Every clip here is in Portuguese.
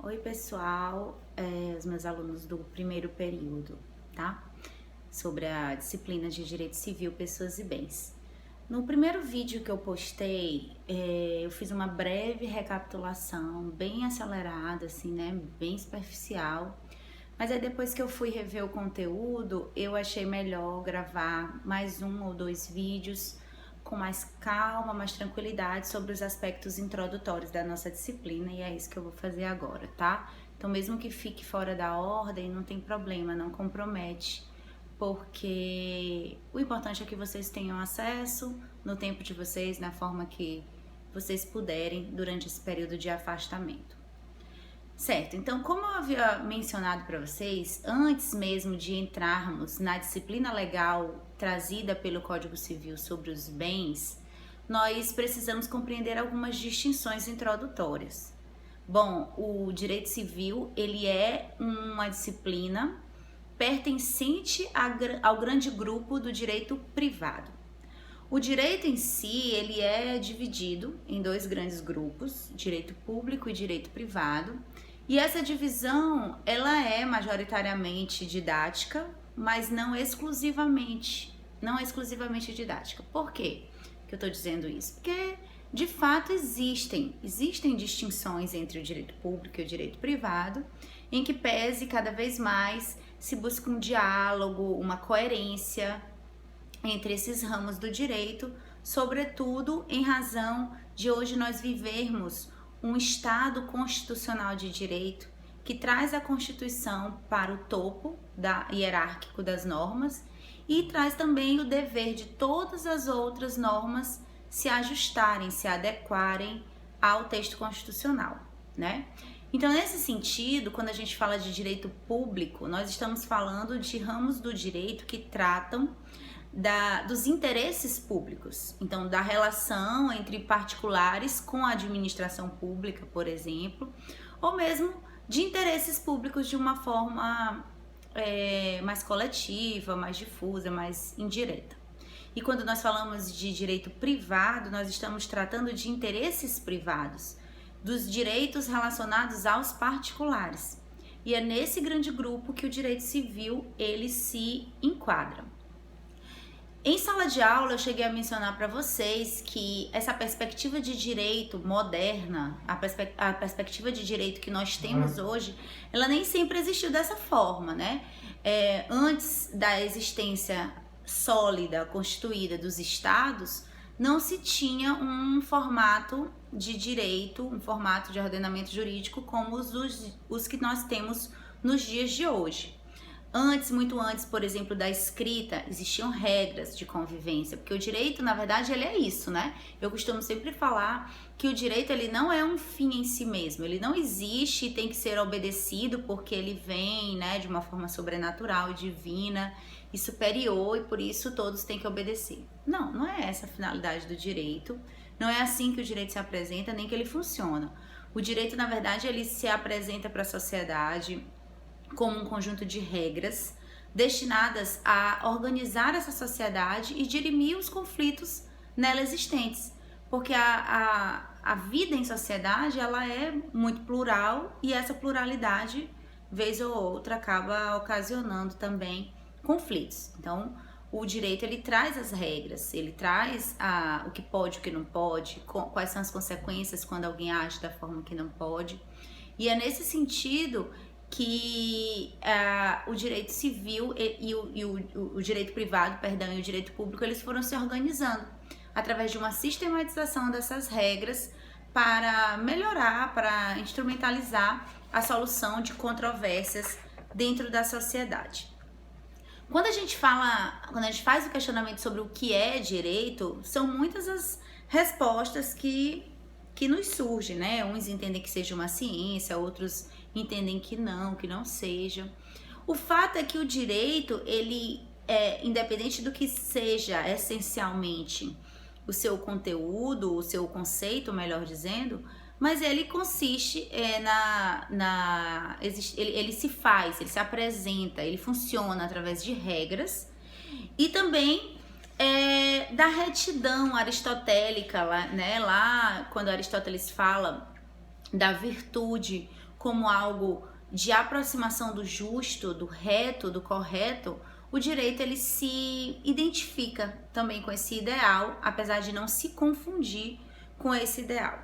Oi pessoal, os meus alunos do primeiro período, tá? Sobre a disciplina de Direito Civil, Pessoas e Bens. No primeiro vídeo que eu postei, eu fiz uma breve recapitulação, bem acelerada, assim, né? Bem superficial. Mas aí depois que eu fui rever o conteúdo, eu achei melhor gravar mais um ou dois vídeos com mais calma, mais tranquilidade sobre os aspectos introdutórios da nossa disciplina, e é isso que eu vou fazer agora, tá? Então, mesmo que fique fora da ordem, não tem problema, não compromete, porque o importante é que vocês tenham acesso no tempo de vocês, na forma que vocês puderem durante esse período de afastamento. Certo, então como eu havia mencionado para vocês, antes mesmo de entrarmos na disciplina legal trazida pelo Código Civil sobre os bens, nós precisamos compreender algumas distinções introdutórias. Bom, o direito civil, ele é uma disciplina pertencente ao grande grupo do direito privado. O direito em si, ele é dividido em dois grandes grupos, direito público e direito privado, e essa divisão, ela é majoritariamente didática, mas não exclusivamente didática. Por quê que eu estou dizendo isso? Porque, de fato, existem distinções entre o direito público e o direito privado, em que pese cada vez mais se busca um diálogo, uma coerência entre esses ramos do direito, sobretudo em razão de hoje nós vivermos um Estado constitucional de direito que traz a Constituição para o topo hierárquico das normas e traz também o dever de todas as outras normas se ajustarem, se adequarem ao texto constitucional, né? Então, nesse sentido, quando a gente fala de direito público, nós estamos falando de ramos do direito que tratam dos interesses públicos, então da relação entre particulares com a administração pública, por exemplo, ou mesmo de interesses públicos de uma forma mais coletiva, mais difusa, mais indireta. E quando nós falamos de direito privado, nós estamos tratando de interesses privados, dos direitos relacionados aos particulares. E é nesse grande grupo que o direito civil ele se enquadra. Em sala de aula, eu cheguei a mencionar para vocês que essa perspectiva de direito moderna, a perspectiva de direito que nós temos hoje, ela nem sempre existiu dessa forma, né? Antes da existência sólida, constituída dos estados, não se tinha um formato de direito, um formato de ordenamento jurídico como os que nós temos nos dias de hoje. Muito antes, por exemplo, da escrita, existiam regras de convivência, porque o direito, na verdade, ele é isso, né? Eu costumo sempre falar que o direito, ele não é um fim em si mesmo, ele não existe e tem que ser obedecido porque ele vem, né, de uma forma sobrenatural, divina e superior, e por isso todos têm que obedecer. Não, não é essa a finalidade do direito, não é assim que o direito se apresenta, nem que ele funciona. O direito, na verdade, ele se apresenta para a sociedade como um conjunto de regras destinadas a organizar essa sociedade e dirimir os conflitos nela existentes, porque a vida em sociedade ela é muito plural e essa pluralidade, vez ou outra, acaba ocasionando também conflitos. Então, o direito ele traz as regras, ele traz o que pode, o que não pode, quais são as consequências quando alguém age da forma que não pode, e é nesse sentido que o direito civil e o direito privado, e o direito público, eles foram se organizando através de uma sistematização dessas regras para melhorar, para instrumentalizar a solução de controvérsias dentro da sociedade. Quando a gente faz o questionamento sobre o que é direito, são muitas as respostas que nos surgem, né? Uns entendem que seja uma ciência, outros entendem que não seja. O fato é que o direito, ele é independente do que seja essencialmente o seu conteúdo, o seu conceito, melhor dizendo, mas ele consiste ele se apresenta, ele funciona através de regras e também da retidão aristotélica, lá quando Aristóteles fala da virtude como algo de aproximação do justo, do reto, do correto, o direito ele se identifica também com esse ideal, apesar de não se confundir com esse ideal.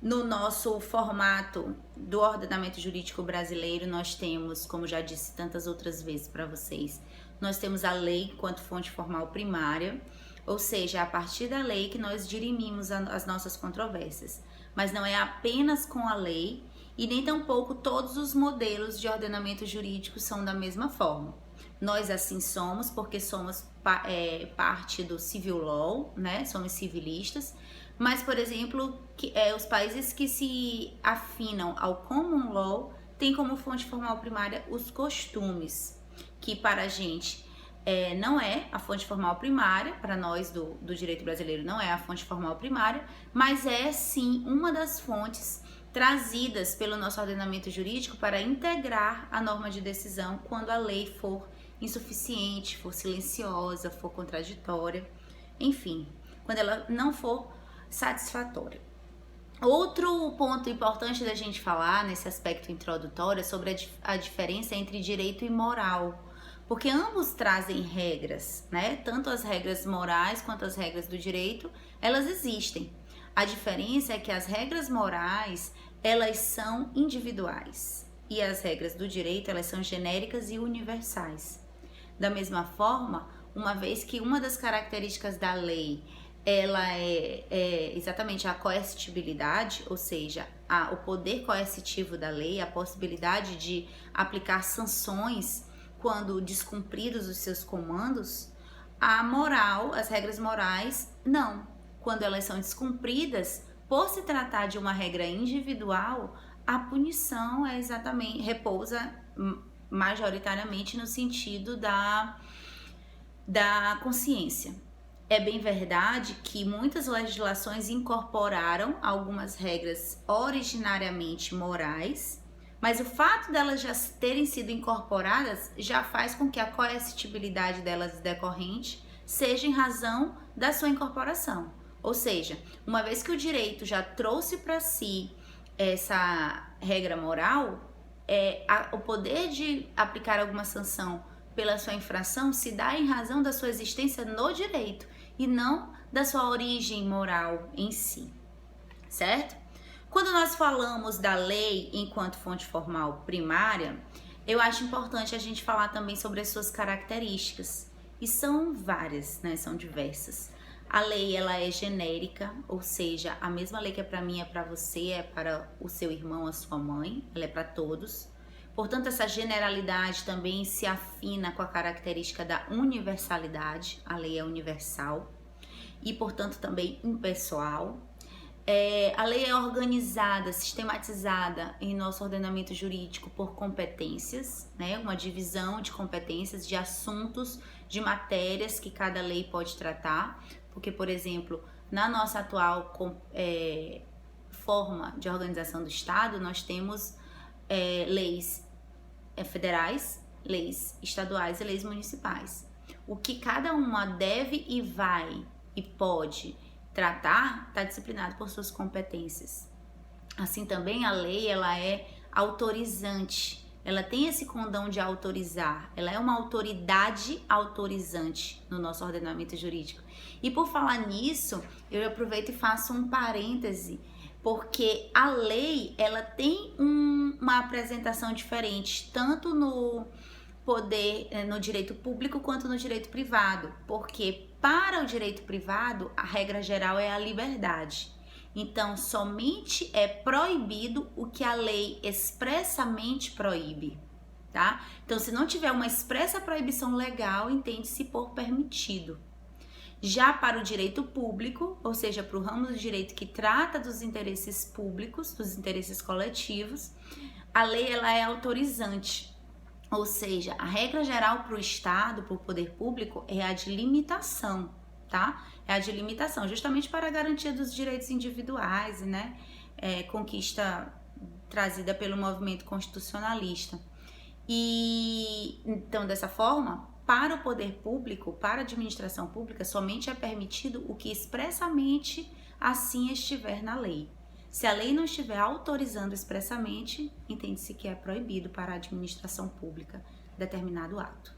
No nosso formato do ordenamento jurídico brasileiro, nós temos, como já disse tantas outras vezes para vocês, nós temos a lei enquanto fonte formal primária, ou seja, é a partir da lei que nós dirimimos as nossas controvérsias. Mas não é apenas com a lei e nem tampouco todos os modelos de ordenamento jurídico são da mesma forma. Nós assim somos porque somos parte do civil law, né? Somos civilistas, mas, por exemplo, os países que se afinam ao common law têm como fonte formal primária os costumes, que para a gente não é a fonte formal primária, para nós do direito brasileiro não é a fonte formal primária, mas é sim uma das fontes trazidas pelo nosso ordenamento jurídico para integrar a norma de decisão quando a lei for insuficiente, for silenciosa, for contraditória, enfim, quando ela não for satisfatória. Outro ponto importante da gente falar nesse aspecto introdutório é sobre a diferença entre direito e moral, porque ambos trazem regras, né? Tanto as regras morais quanto as regras do direito, elas existem. A diferença é que as regras morais, elas são individuais e as regras do direito, elas são genéricas e universais. Da mesma forma, uma vez que uma das características da lei ela é exatamente a coercitibilidade, ou seja, o poder coercitivo da lei, a possibilidade de aplicar sanções quando descumpridos os seus comandos, a moral, as regras morais, não. Quando elas são descumpridas, por se tratar de uma regra individual, a punição repousa majoritariamente no sentido da consciência. É bem verdade que muitas legislações incorporaram algumas regras originariamente morais, mas o fato delas já terem sido incorporadas já faz com que a coercitibilidade delas decorrente seja em razão da sua incorporação. Ou seja, uma vez que o direito já trouxe para si essa regra moral, o poder de aplicar alguma sanção pela sua infração se dá em razão da sua existência no direito e não da sua origem moral em si, certo? Quando nós falamos da lei enquanto fonte formal primária, eu acho importante a gente falar também sobre as suas características, e são várias, né? São diversas. A lei, ela é genérica, ou seja, a mesma lei que é para mim é para você, é para o seu irmão, a sua mãe, ela é para todos. Portanto, essa generalidade também se afina com a característica da universalidade, a lei é universal e, portanto, também impessoal. A lei é organizada, sistematizada em nosso ordenamento jurídico por competências, né? Uma divisão de competências, de assuntos, de matérias que cada lei pode tratar, porque, por exemplo, na nossa atual forma de organização do Estado, nós temos leis federais, leis estaduais e leis municipais. O que cada uma deve e vai e pode tratar está disciplinado por suas competências. Assim também a lei, ela é autorizante, ela tem esse condão de autorizar, ela é uma autoridade autorizante no nosso ordenamento jurídico. E por falar nisso, eu aproveito e faço um parêntese, porque a lei, ela tem uma apresentação diferente, tanto no poder, no direito público quanto no direito privado, porque para o direito privado, a regra geral é a liberdade. Então, somente é proibido o que a lei expressamente proíbe, tá? Então, se não tiver uma expressa proibição legal, entende-se por permitido. Já para o direito público, ou seja, para o ramo do direito que trata dos interesses públicos, dos interesses coletivos, a lei ela é autorizante. Ou seja, a regra geral para o Estado, para o poder público, é a de limitação, tá? É a de limitação, justamente para a garantia dos direitos individuais, né? Conquista trazida pelo movimento constitucionalista. E então, dessa forma, para o poder público, para a administração pública, somente é permitido o que expressamente assim estiver na lei. Se a lei não estiver autorizando expressamente, entende-se que é proibido para a administração pública determinado ato.